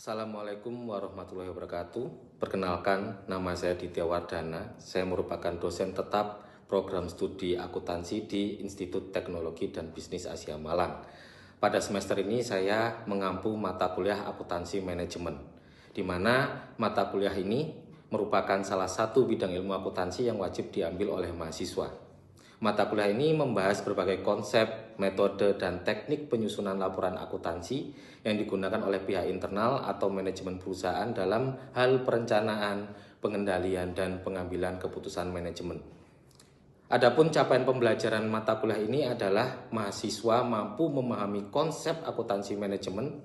Assalamualaikum warahmatullahi wabarakatuh. Perkenalkan, nama saya Ditya Wardana. Saya merupakan dosen tetap program studi akuntansi di Institut Teknologi dan Bisnis Asia Malang. Pada semester ini saya mengampu mata kuliah akuntansi manajemen, di mana mata kuliah ini merupakan salah satu bidang ilmu akuntansi yang wajib diambil oleh mahasiswa. Mata kuliah ini membahas berbagai konsep, metode, dan teknik penyusunan laporan akuntansi yang digunakan oleh pihak internal atau manajemen perusahaan dalam hal perencanaan, pengendalian, dan pengambilan keputusan manajemen. Adapun capaian pembelajaran mata kuliah ini adalah mahasiswa mampu memahami konsep akuntansi manajemen,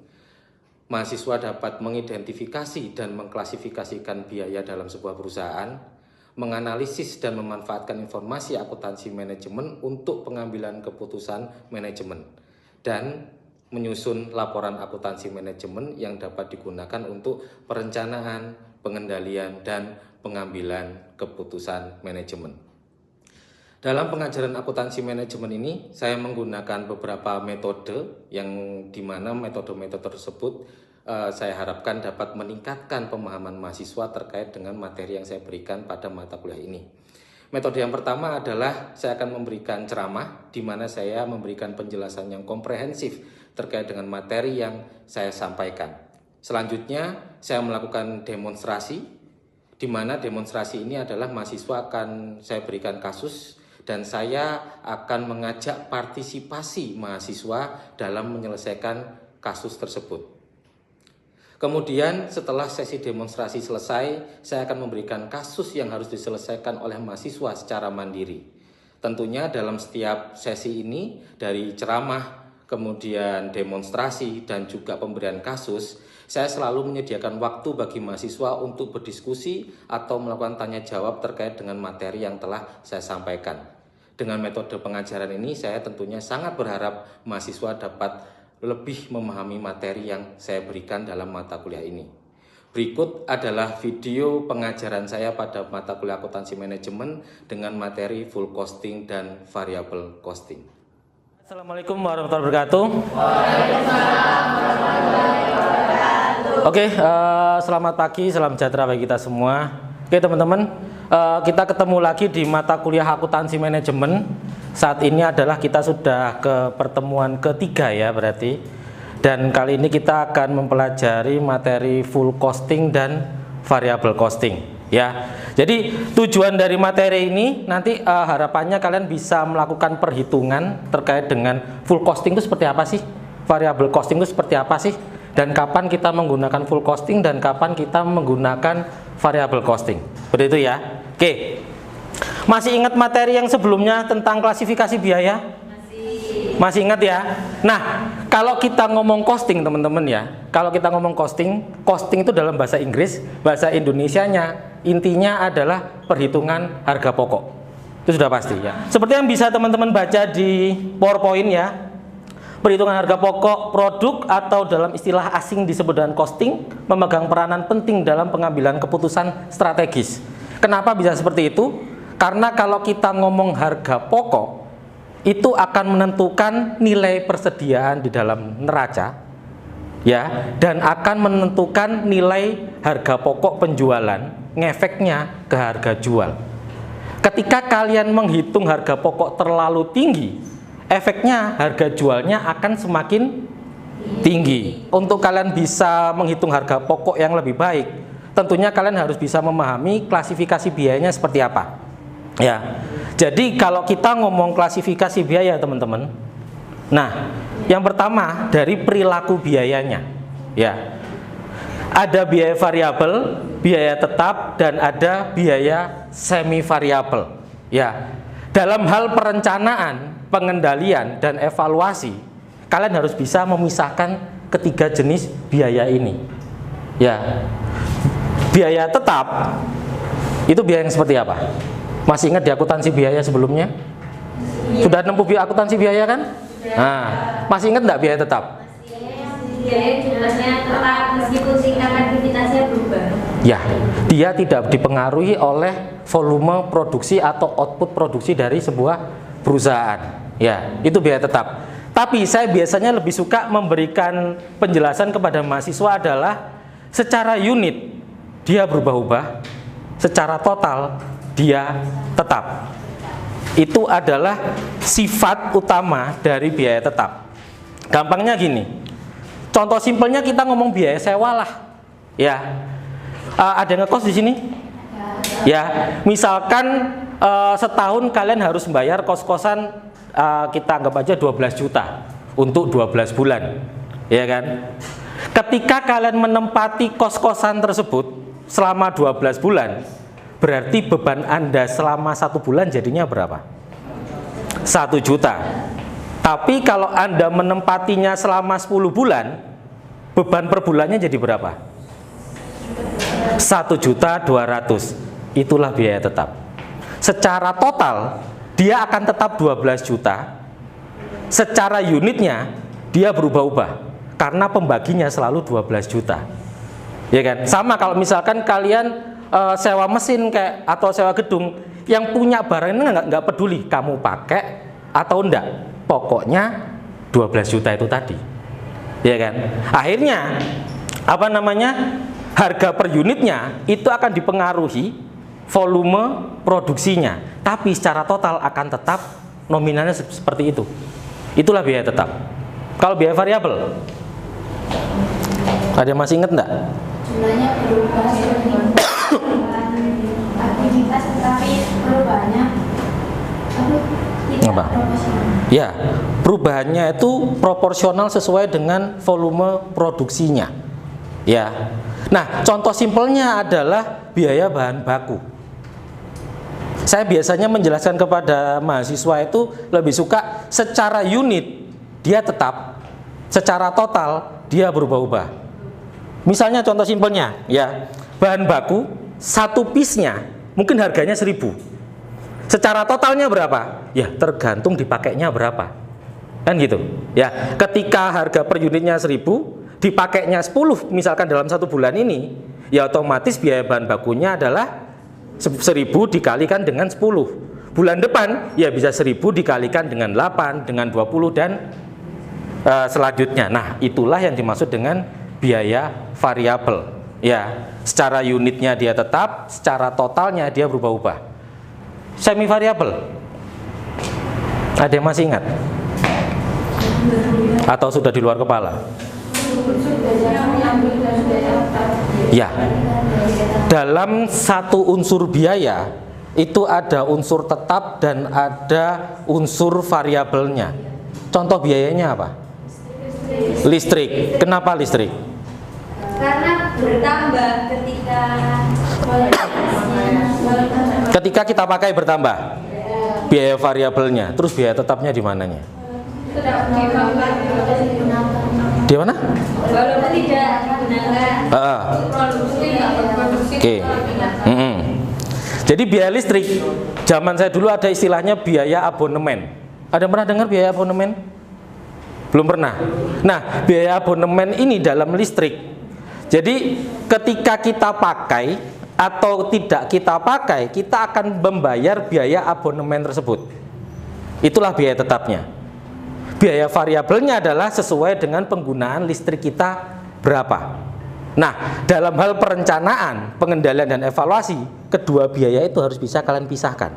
mahasiswa dapat mengidentifikasi dan mengklasifikasikan biaya dalam sebuah perusahaan, menganalisis dan memanfaatkan informasi akuntansi manajemen untuk pengambilan keputusan manajemen, dan menyusun laporan akuntansi manajemen yang dapat digunakan untuk perencanaan, pengendalian, dan pengambilan keputusan manajemen. Dalam pengajaran akuntansi manajemen ini, saya menggunakan beberapa metode yang dimana metode-metode tersebut saya harapkan dapat meningkatkan pemahaman mahasiswa terkait dengan materi yang saya berikan pada mata kuliah ini. Metode yang pertama adalah saya akan memberikan ceramah, di mana saya memberikan penjelasan yang komprehensif terkait dengan materi yang saya sampaikan. Selanjutnya, saya melakukan demonstrasi, di mana demonstrasi ini adalah mahasiswa akan saya berikan kasus, dan saya akan mengajak partisipasi mahasiswa dalam menyelesaikan kasus tersebut. Kemudian setelah sesi demonstrasi selesai, saya akan memberikan kasus yang harus diselesaikan oleh mahasiswa secara mandiri. Tentunya dalam setiap sesi ini, dari ceramah, kemudian demonstrasi, dan juga pemberian kasus, saya selalu menyediakan waktu bagi mahasiswa untuk berdiskusi atau melakukan tanya jawab terkait dengan materi yang telah saya sampaikan. Dengan metode pengajaran ini, saya tentunya sangat berharap mahasiswa dapat lebih memahami materi yang saya berikan dalam mata kuliah ini. Berikut adalah video pengajaran saya pada mata kuliah akuntansi manajemen dengan materi full costing dan variable costing. Assalamualaikum warahmatullahi wabarakatuh. Oke, selamat pagi, salam sejahtera bagi kita semua. Oke teman-teman, kita ketemu lagi di mata kuliah akuntansi manajemen. Saat ini adalah kita sudah ke pertemuan ketiga ya berarti. Dan kali ini kita akan mempelajari materi full costing dan variable costing ya. Jadi tujuan dari materi ini nanti harapannya kalian bisa melakukan perhitungan terkait dengan full costing itu seperti apa sih? Variable costing itu seperti apa sih? Dan kapan kita menggunakan full costing dan kapan kita menggunakan variable costing. Seperti itu ya. Oke. Masih ingat materi yang sebelumnya tentang klasifikasi biaya? Masih ingat ya? Nah, kalau kita ngomong costing teman-teman ya, kalau kita ngomong costing itu dalam bahasa Inggris, bahasa Indonesianya intinya adalah perhitungan harga pokok. Itu sudah pasti ya. Seperti yang bisa teman-teman baca di PowerPoint ya, perhitungan harga pokok produk atau dalam istilah asing disebut dengan costing memegang peranan penting dalam pengambilan keputusan strategis. Kenapa bisa seperti itu? Karena kalau kita ngomong harga pokok, itu akan menentukan nilai persediaan di dalam neraca, ya, dan akan menentukan nilai harga pokok penjualan, ngefeknya ke harga jual. Ketika kalian menghitung harga pokok terlalu tinggi, efeknya harga jualnya akan semakin tinggi. Untuk kalian bisa menghitung harga pokok yang lebih baik, tentunya kalian harus bisa memahami klasifikasi biayanya seperti apa. Ya, jadi kalau kita ngomong klasifikasi biaya teman-teman, nah yang pertama dari perilaku biayanya, ya, ada biaya variabel, biaya tetap, dan ada biaya semi variabel. Ya, dalam hal perencanaan, pengendalian, dan evaluasi, kalian harus bisa memisahkan ketiga jenis biaya ini. Ya, biaya tetap itu biaya yang seperti apa? Masih ingat di akuntansi biaya sebelumnya? Iya. Sudah nempuh akuntansi biaya kan? Iya. Nah, masih ingat enggak biaya tetap? Biaya jumlahnya tetap meskipun tingkat aktivitasnya berubah. Ya, dia tidak dipengaruhi oleh volume produksi atau output produksi dari sebuah perusahaan. Ya, itu biaya tetap. Tapi saya biasanya lebih suka memberikan penjelasan kepada mahasiswa adalah secara unit dia berubah-ubah, secara total dia tetap. Itu adalah sifat utama dari biaya tetap. Gampangnya gini, contoh simpelnya kita ngomong biaya sewa lah, ya. Ada ngekos di sini? Ya, misalkan setahun kalian harus membayar kos-kosan, kita anggap aja 12 juta untuk 12 bulan, ya kan? Ketika kalian menempati kos-kosan tersebut selama 12 bulan, berarti beban Anda selama 1 bulan jadinya berapa? 1 juta. Tapi kalau Anda menempatinya selama 10 bulan, beban per bulannya jadi berapa? 1.200.000. Itulah biaya tetap. Secara total dia akan tetap 12 juta. Secara unitnya dia berubah-ubah karena pembaginya selalu 12 juta. Ya kan? Sama kalau misalkan kalian sewa mesin kayak atau sewa gedung, yang punya barang ini nggak peduli kamu pakai atau enggak, pokoknya 12 juta itu tadi. Ya kan? Akhirnya apa namanya? Harga per unitnya itu akan dipengaruhi volume produksinya, tapi secara total akan tetap nominalnya seperti itu. Itulah biaya tetap. Kalau biaya variabel, ada yang masih ingat enggak? Jumlahnya berubah aktivitas, tetapi perubahannya tidak proporsional. Ya, perubahannya itu proporsional sesuai dengan volume produksinya. Ya. Nah, contoh simpelnya adalah biaya bahan baku. Saya biasanya menjelaskan kepada mahasiswa itu lebih suka secara unit dia tetap, secara total dia berubah-ubah. Misalnya contoh simpelnya, ya, bahan baku satu piece-nya mungkin harganya 1.000. Secara totalnya berapa? Ya, tergantung dipakainya berapa. Kan gitu. Ya, ketika harga per unitnya 1.000, dipakainya 10 misalkan dalam 1 bulan ini, ya otomatis biaya bahan bakunya adalah 1.000 dikalikan dengan 10. Bulan depan ya bisa 1.000 dikalikan dengan 8, dengan 20 dan selanjutnya. Nah, itulah yang dimaksud dengan biaya variabel. Ya, secara unitnya dia tetap, secara totalnya dia berubah-ubah. Semi variabel. Ada yang masih ingat? Atau sudah di luar kepala? Ya, dalam satu unsur biaya itu ada unsur tetap dan ada unsur variabelnya. Contoh biayanya apa? Listrik. Kenapa listrik? Karena bertambah Ketika kita pakai bertambah biaya variabelnya. Terus biaya tetapnya di mananya? Di mana? walaupun tidak digunakan produksi. Oke. Jadi biaya listrik, zaman saya dulu ada istilahnya biaya abonemen. Ada yang pernah dengar biaya abonemen? Belum pernah. Nah, biaya abonemen ini dalam listrik. Jadi ketika kita pakai atau tidak kita pakai, kita akan membayar biaya abonemen tersebut. Itulah biaya tetapnya. Biaya variabelnya adalah sesuai dengan penggunaan listrik kita berapa. Nah, dalam hal perencanaan, pengendalian dan evaluasi, kedua biaya itu harus bisa kalian pisahkan.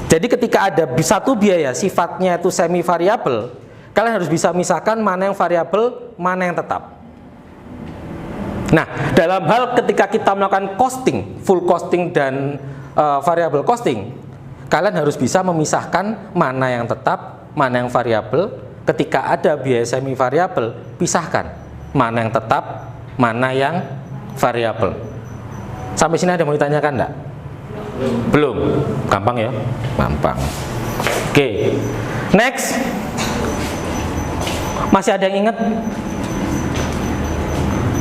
Jadi ketika ada satu biaya sifatnya itu semi variabel, kalian harus bisa misahkan mana yang variabel, mana yang tetap. Nah, dalam hal ketika kita melakukan costing, full costing dan variable costing, kalian harus bisa memisahkan mana yang tetap, mana yang variabel. Ketika ada biaya semi variabel, pisahkan mana yang tetap, mana yang variabel. Sampai sini ada yang mau ditanyakan enggak? Belum? Gampang ya? Gampang. Oke. Next. Masih ada yang ingat?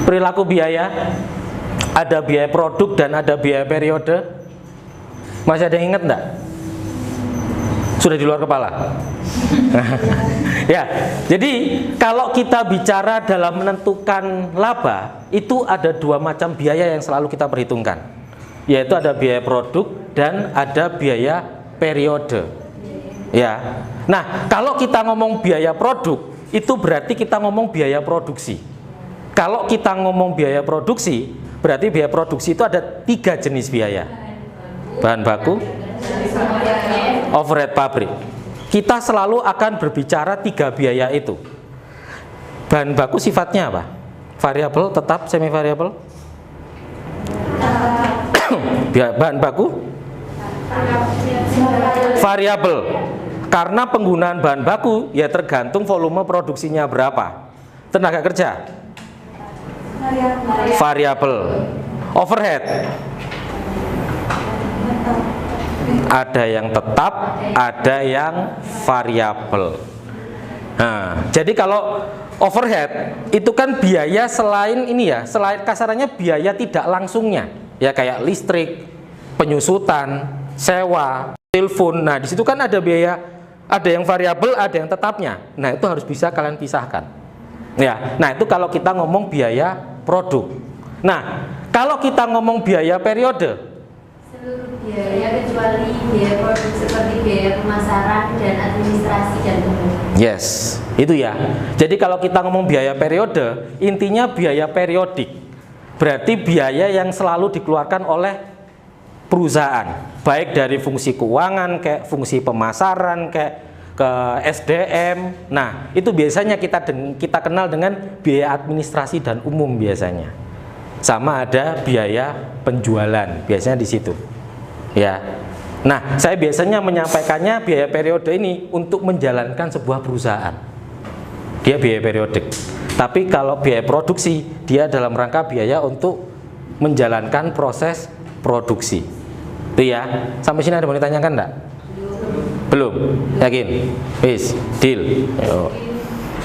Perilaku biaya, ada biaya produk dan ada biaya periode. Masih ada yang ingat enggak? Sudah di luar kepala? Ya, jadi kalau kita bicara dalam menentukan laba, itu ada dua macam biaya yang selalu kita perhitungkan, yaitu ada biaya produk dan ada biaya periode. Ya, nah kalau kita ngomong biaya produk, itu berarti kita ngomong biaya produksi. kalau kita ngomong biaya produksi, berarti biaya produksi itu ada 3 jenis biaya. Bahan baku, overhead pabrik. Kita selalu akan berbicara 3 biaya itu. Bahan baku sifatnya apa? Variabel, tetap, semi variabel? Bahan baku? Variabel. Karena penggunaan bahan baku ya tergantung volume produksinya berapa. Tenaga kerja? Variabel. Overhead? Ada yang tetap, ada yang variabel. Nah, jadi kalau overhead itu kan biaya selain ini ya, selain kasarannya biaya tidak langsungnya, ya kayak listrik, penyusutan, sewa, telepon. Nah, di situ kan ada biaya, ada yang variabel, ada yang tetapnya. Nah, itu harus bisa kalian pisahkan. Ya, nah itu kalau kita ngomong biaya produk. Nah, kalau kita ngomong biaya periode, Seluruh biaya kecuali biaya produk seperti biaya pemasaran dan administrasi dan umum. yes, itu ya. Jadi kalau kita ngomong biaya periode, intinya biaya periodik. Berarti biaya yang selalu dikeluarkan oleh perusahaan, baik dari fungsi keuangan, kayak fungsi pemasaran, kayak ke SDM. Nah, itu biasanya kita kenal dengan biaya administrasi dan umum biasanya. Sama ada biaya penjualan, biasanya di situ. Ya. Nah, saya biasanya menyampaikannya biaya periode ini untuk menjalankan sebuah perusahaan. Dia biaya periodik. Tapi kalau biaya produksi, dia dalam rangka biaya untuk menjalankan proses produksi. Itu ya. Sampai sini ada mau ditanyakan enggak? Belum. Yakin? Wis, deal. Ayo.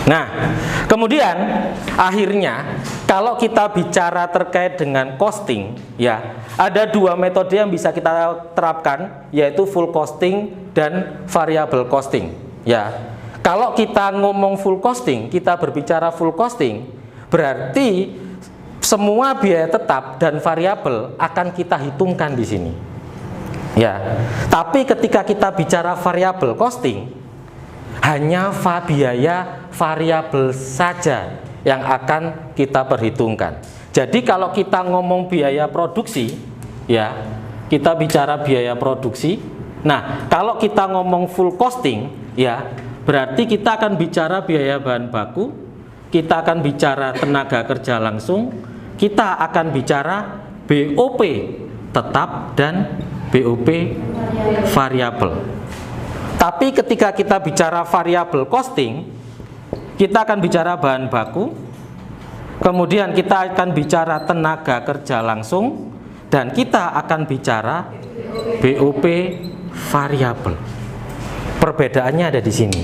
Nah, kemudian akhirnya kalau kita bicara terkait dengan costing, ya ada 2 metode yang bisa kita terapkan, yaitu full costing dan variable costing. Ya, kalau kita ngomong full costing, kita berbicara full costing, berarti semua biaya tetap dan variabel akan kita hitungkan di sini. Ya, tapi ketika kita bicara variable costing, hanya biaya variabel saja yang akan kita perhitungkan. Jadi kalau kita ngomong biaya produksi, ya kita bicara biaya produksi. Nah, kalau kita ngomong full costing, ya berarti kita akan bicara biaya bahan baku, kita akan bicara tenaga kerja langsung, kita akan bicara BOP tetap dan BOP variabel. Tapi ketika kita bicara variable costing, kita akan bicara bahan baku, kemudian kita akan bicara tenaga kerja langsung, dan kita akan bicara BOP variabel. Perbedaannya ada di sini.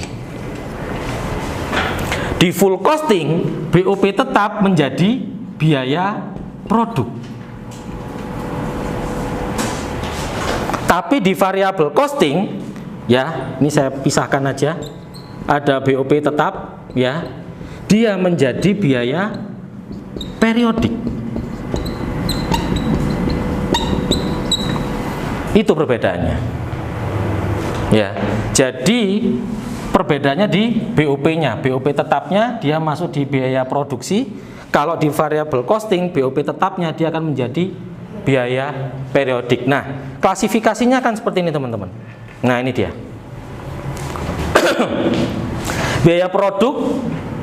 Di full costing, BOP tetap menjadi biaya produk. Tapi di variable costing, ya, ini saya pisahkan aja. Ada BOP tetap, ya. Dia menjadi biaya periodik. Itu perbedaannya. Ya. Jadi perbedaannya di BOP-nya. BOP tetapnya dia masuk di biaya produksi. Kalau di variable costing, BOP tetapnya dia akan menjadi biaya periodik. Nah, klasifikasinya kan seperti ini, teman-teman. Nah, ini dia. Biaya produk,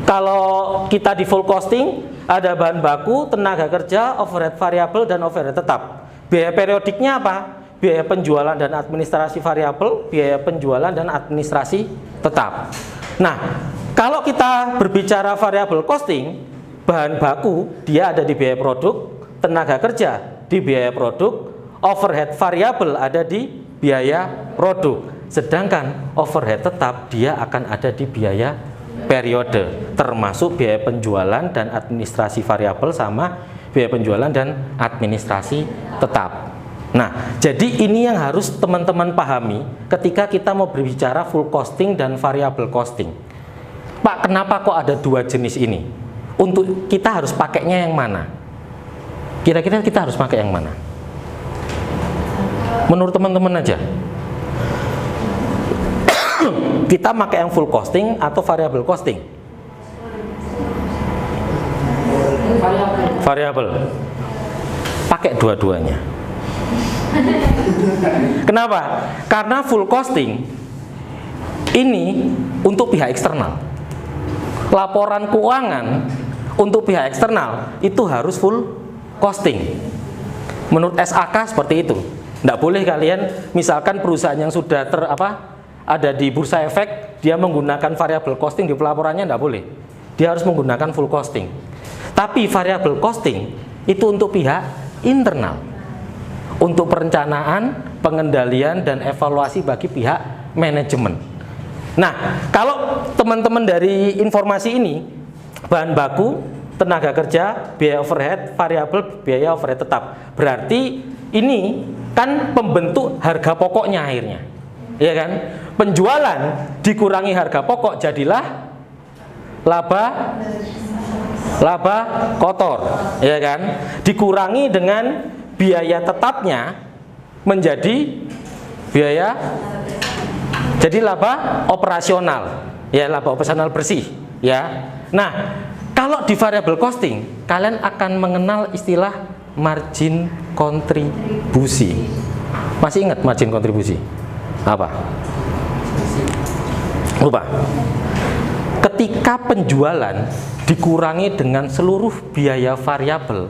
kalau kita di full costing, ada bahan baku, tenaga kerja, overhead variabel, dan overhead tetap. Biaya periodiknya apa? Biaya penjualan dan administrasi variabel, biaya penjualan dan administrasi tetap. Nah, kalau kita berbicara variable costing, bahan baku, dia ada di biaya produk, tenaga kerja di biaya produk, overhead variabel ada di biaya produk. Sedangkan overhead tetap dia akan ada di biaya periode, termasuk biaya penjualan dan administrasi variabel sama biaya penjualan dan administrasi tetap. Nah, jadi ini yang harus teman-teman pahami ketika kita mau berbicara full costing dan variable costing. Pak, kenapa kok ada 2 jenis ini? Untuk kita harus pakainya yang mana? Kira-kira kita harus pakai yang mana? Menurut teman-teman aja. Kita pakai yang full costing atau variable costing? Variabel. Pakai dua-duanya. Kenapa? Karena full costing ini untuk pihak eksternal. Laporan keuangan untuk pihak eksternal itu harus full costing. Menurut SAK seperti itu. Tidak boleh kalian, misalkan perusahaan yang sudah ada di bursa efek, dia menggunakan variable costing di pelaporannya, tidak boleh. Dia harus menggunakan full costing. Tapi variable costing itu untuk pihak internal, untuk perencanaan, pengendalian, dan evaluasi bagi pihak manajemen. Nah, kalau teman-teman dari informasi ini, bahan baku, tenaga kerja, biaya overhead, variabel, biaya overhead tetap, berarti ini kan pembentuk harga pokoknya akhirnya, ya kan? Penjualan dikurangi harga pokok, jadilah laba kotor, ya kan? Dikurangi dengan biaya tetapnya menjadi biaya, jadi laba operasional, ya, laba operasional bersih, ya. Nah, kalau di variable costing, kalian akan mengenal istilah margin kontribusi. Masih ingat margin kontribusi? Apa? Lupa. Ketika penjualan dikurangi dengan seluruh biaya variabel,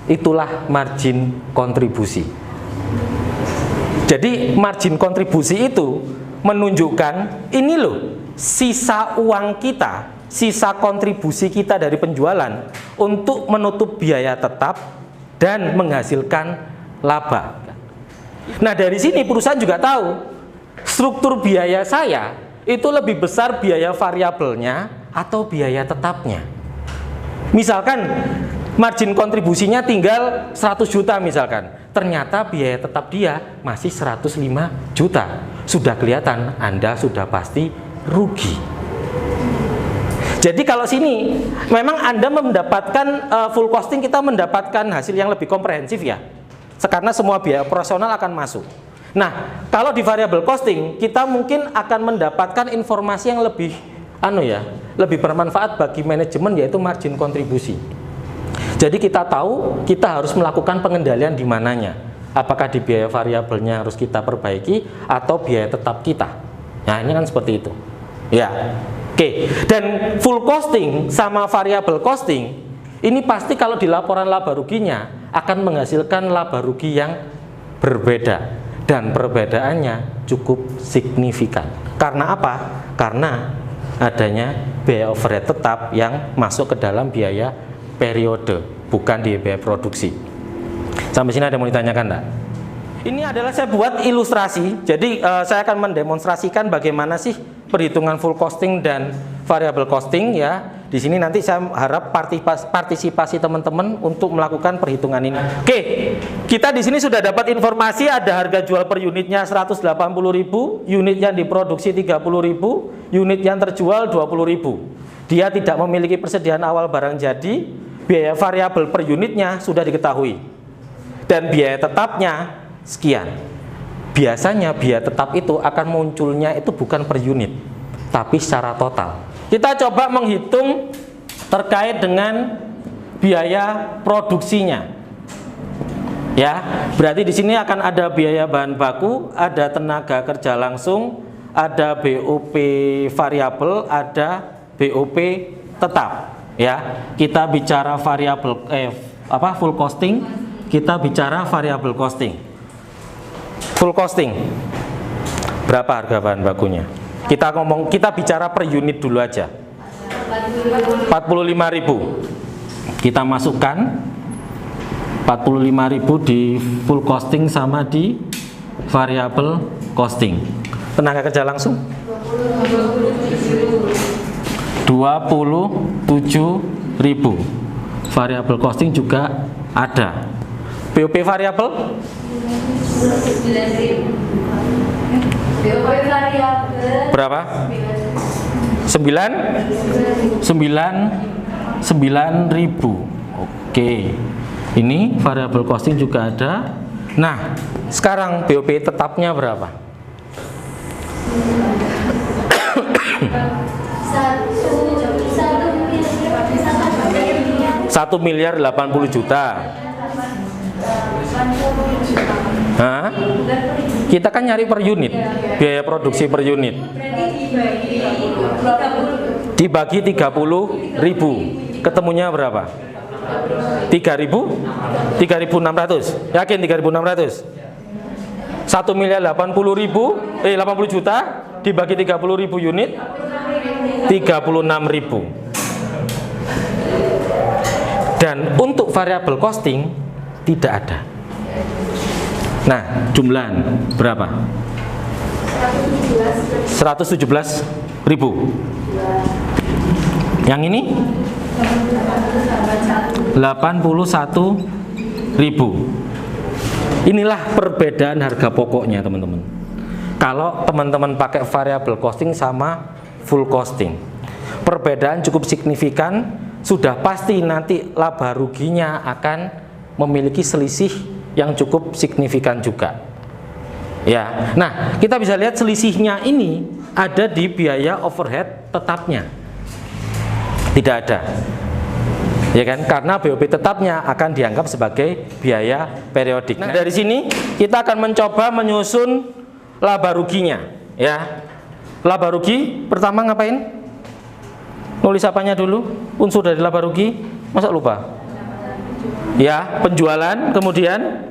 itulah margin kontribusi. Jadi margin kontribusi itu menunjukkan ini loh, sisa uang kita, sisa kontribusi kita dari penjualan untuk menutup biaya tetap dan menghasilkan laba. Nah, dari sini perusahaan juga tahu struktur biaya saya itu lebih besar biaya variabelnya atau biaya tetapnya. Misalkan margin kontribusinya tinggal 100 juta misalkan, ternyata biaya tetap dia masih 105 juta. Sudah kelihatan Anda sudah pasti rugi. Jadi kalau sini memang Anda mendapatkan full costing, kita mendapatkan hasil yang lebih komprehensif ya, karena semua biaya operasional akan masuk. Nah, kalau di variable costing kita mungkin akan mendapatkan informasi yang lebih lebih bermanfaat bagi manajemen, yaitu margin kontribusi. Jadi kita tahu kita harus melakukan pengendalian di mananya. Apakah di biaya variabelnya harus kita perbaiki atau biaya tetap kita. Nah, ini kan seperti itu. Ya. Oke, dan full costing sama variable costing ini pasti kalau di laporan laba ruginya akan menghasilkan laba rugi yang berbeda, dan perbedaannya cukup signifikan. Karena apa? Karena adanya biaya overhead tetap yang masuk ke dalam biaya periode, bukan di biaya produksi. Sampai sini ada yang mau ditanyakan enggak? Ini adalah saya buat ilustrasi. Jadi saya akan mendemonstrasikan bagaimana sih perhitungan full costing dan variable costing ya. Di sini nanti saya harap partisipasi teman-teman untuk melakukan perhitungan ini. Oke, kita di sini sudah dapat informasi ada harga jual per unitnya 180.000, unit yang diproduksi 30.000, unit yang terjual 20.000. Dia tidak memiliki persediaan awal barang jadi, biaya variabel per unitnya sudah diketahui. Dan biaya tetapnya sekian. Biasanya biaya tetap itu akan munculnya itu bukan per unit, tapi secara total. Kita coba menghitung terkait dengan biaya produksinya. Ya, berarti di sini akan ada biaya bahan baku, ada tenaga kerja langsung, ada BOP variabel, ada BOP tetap. Ya, kita bicara variabel full costing, kita bicara variable costing. Full costing berapa harga bahan bakunya? Kita bicara per unit dulu aja. 45.000. Kita masukkan 45.000 di full costing sama di variable costing. Tenaga kerja langsung 27.000. Variable costing juga ada. BOP variabel berapa? 9.000. Oke. Ini variable costing juga ada. Nah, sekarang BOP tetapnya berapa? 1 1 miliar 80 juta. Hah? Kita kan nyari per unit, biaya produksi per unit. Dibagi 30.000, ketemunya berapa? 3.600. Yakin 3.600? 1 miliar 80 juta dibagi 30.000 unit, 36.000. Dan untuk variable costing tidak ada. Nah, jumlahan berapa? 117.000. Yang ini 81.000. Inilah perbedaan harga pokoknya, teman-teman. Kalau teman-teman pakai variable costing sama full costing, perbedaan cukup signifikan. Sudah pasti nanti laba ruginya akan memiliki selisih yang cukup signifikan juga. Ya, nah kita bisa lihat selisihnya ini ada di biaya overhead tetapnya. Tidak ada, ya kan? Karena BOP tetapnya akan dianggap sebagai biaya periodik. Nah, dari sini kita akan mencoba menyusun laba ruginya. Ya, laba rugi pertama ngapain? Nulis apanya dulu? Unsur dari laba rugi, masa lupa? Ya, penjualan, kemudian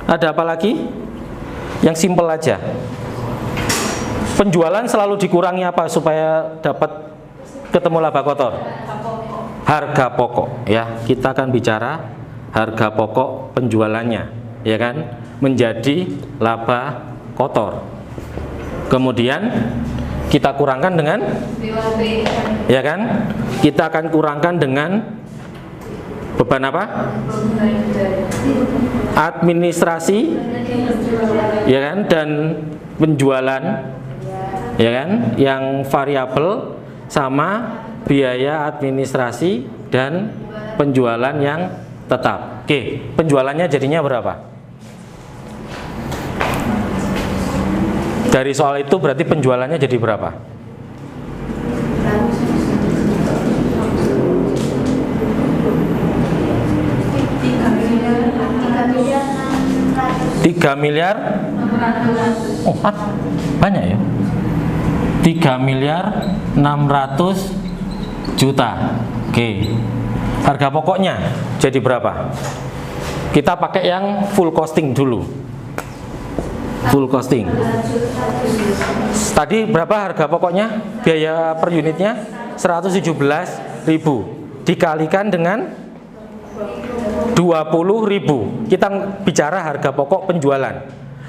ada apa lagi? Yang simpel aja. Penjualan selalu dikurangi apa supaya dapat ketemu laba kotor? Harga pokok, ya. Kita akan bicara harga pokok penjualannya, ya kan? Menjadi laba kotor. Kemudian kita kurangkan dengan, ya kan? Kita akan kurangkan dengan beban apa? Administrasi, ya kan? Dan penjualan, ya kan? Yang variabel sama biaya administrasi dan penjualan yang tetap. Oke, penjualannya jadinya berapa? Dari soal itu berarti penjualannya jadi berapa? 3 miliar. Oh, banyak ya. 3 miliar 600 juta. Oke. Harga pokoknya jadi berapa? Kita pakai yang full costing dulu. Full costing. Tadi berapa harga pokoknya? Biaya per unitnya 117.000 dikalikan dengan 20.000. Kita bicara harga pokok penjualan.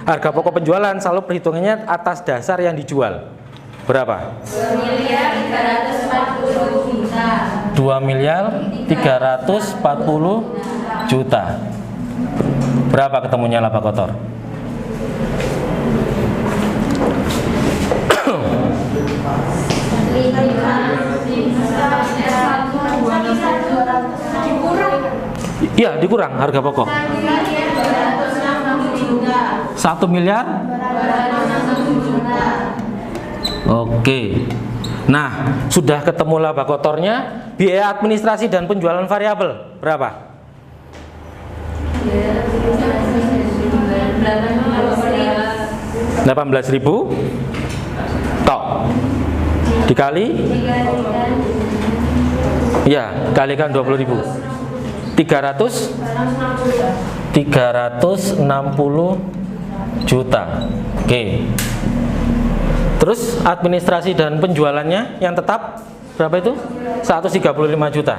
Harga pokok penjualan selalu perhitungannya atas dasar yang dijual. Berapa? 2 miliar 340 juta. Berapa ketemunya laba kotor? Iya, dikurang harga pokok 1 miliar. Oke. Nah, sudah ketemu laba kotornya. Biaya administrasi dan penjualan variabel berapa? 18.000 tok dikali, ya, kalikan 20.000, 360 juta. Oke. Terus administrasi dan penjualannya yang tetap berapa itu? 135 juta.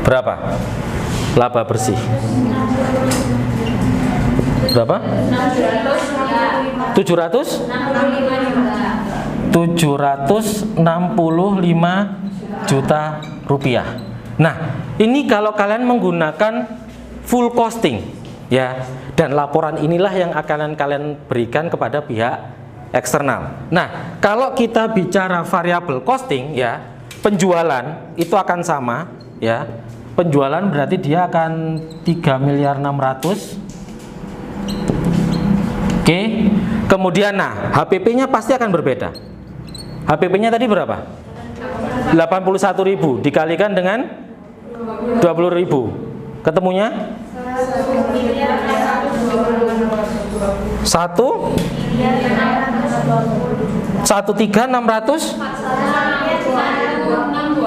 Berapa? Laba bersih. Berapa? 765 juta rupiah. Nah, ini kalau kalian menggunakan full costing, ya, dan laporan inilah yang akan kalian berikan kepada pihak eksternal. Nah, kalau kita bicara variable costing, ya, penjualan itu akan sama, ya. Penjualan berarti dia akan 3 miliar 600. Oke. Kemudian nah, HPP-nya pasti akan berbeda. HPP-nya tadi berapa? 81.000 dikalikan dengan 20.000. Ketemunya? 1.600.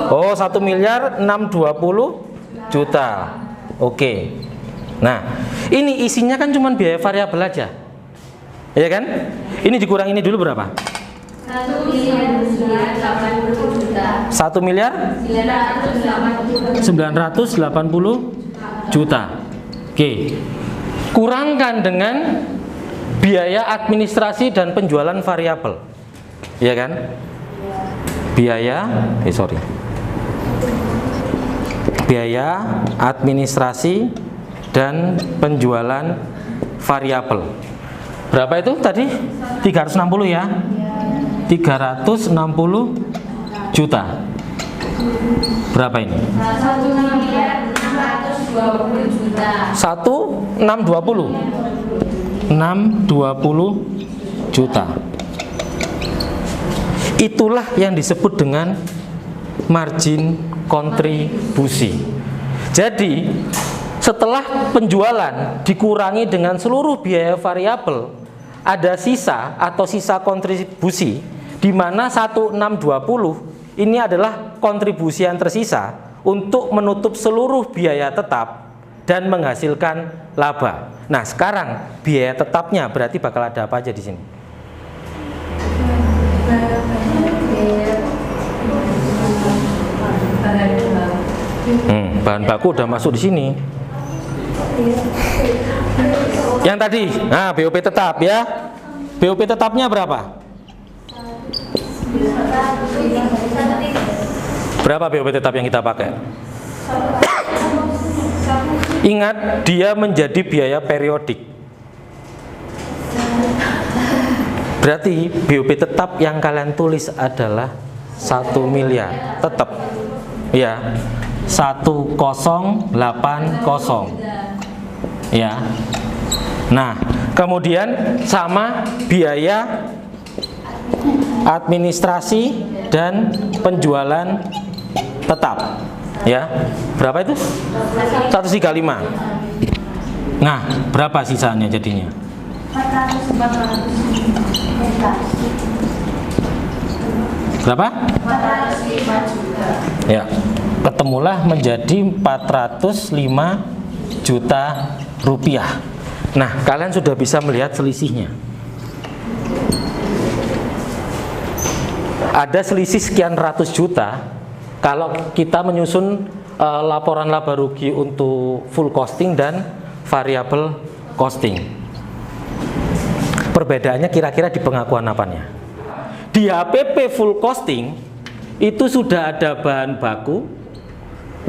Oh, 1.620.000.000. Oke. Nah, ini isinya kan cuma biaya variabel aja. Ya kan? Ini dikurang ini dulu berapa? 1.980.000.000. Oke. Kurangkan dengan biaya administrasi dan penjualan variabel. Ya kan? Biaya administrasi dan penjualan variabel. Berapa itu tadi? 360 ya? 360 juta. Berapa ini? 1.620.000.000. 620 juta. Itulah yang disebut dengan margin kontribusi. Jadi setelah penjualan dikurangi dengan seluruh biaya variabel, ada sisa atau sisa kontribusi, di mana 1.620 ini adalah kontribusi yang tersisa untuk menutup seluruh biaya tetap dan menghasilkan laba. Nah, sekarang biaya tetapnya berarti bakal ada apa aja di sini? Bahan baku udah masuk di sini. Yang tadi, nah BOP tetap ya. BOP tetapnya berapa? Berapa BOP tetap yang kita pakai? Ingat, dia menjadi biaya periodik. Berarti BOP tetap yang kalian tulis adalah 1 miliar tetap. Ya. 1080. Ya. Nah, kemudian sama biaya administrasi dan penjualan tetap. Ya. Berapa itu? 135. Nah, berapa sisanya jadinya? 405 juta. Berapa? 405 juta. Ya. Ketemulah menjadi 405 juta rupiah. Nah, kalian sudah bisa melihat selisihnya. Ada selisih sekian ratus juta kalau kita menyusun laporan laba rugi untuk full costing dan variable costing. Perbedaannya kira-kira di pengakuan apanya? Di HPP full costing itu sudah ada bahan baku,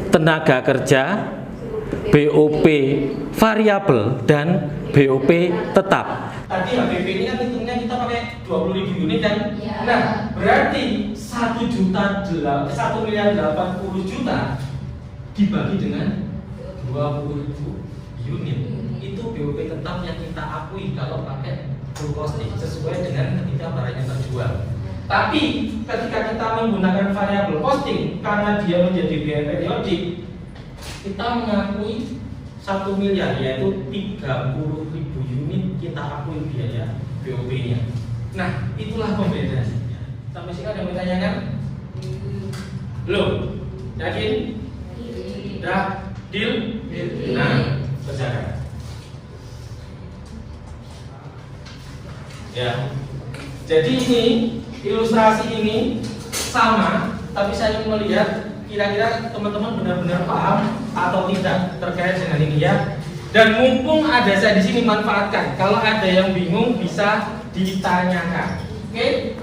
tenaga kerja, BOP variabel, dan BOP tetap. Tadi HPP ini kan hitungnya kita pakai 20.000 unit kan? Nah, berarti 1.080.000.000 dibagi dengan 20.000 unit. Itu BOP tetap yang kita akui kalau pakai full costing sesuai dengan ketika barangnya terjual. Tapi ketika kita menggunakan variable costing karena dia menjadi biaya periodik, kita mengakui 1 miliar, yaitu 30.000 unit kita akui biaya BOP-nya. Nah, itulah pembedaannya. Sampai sini ada yang bertanyakan? Belum? Yakin? Udah? Deal? Nah, kerjakan. Ya. Jadi ini ilustrasi ini sama, tapi saya ingin melihat kira-kira teman-teman benar-benar paham atau tidak terkait dengan ini ya. Dan mumpung ada saya di sini, manfaatkan. Kalau ada yang bingung bisa ditanyakan. Oke?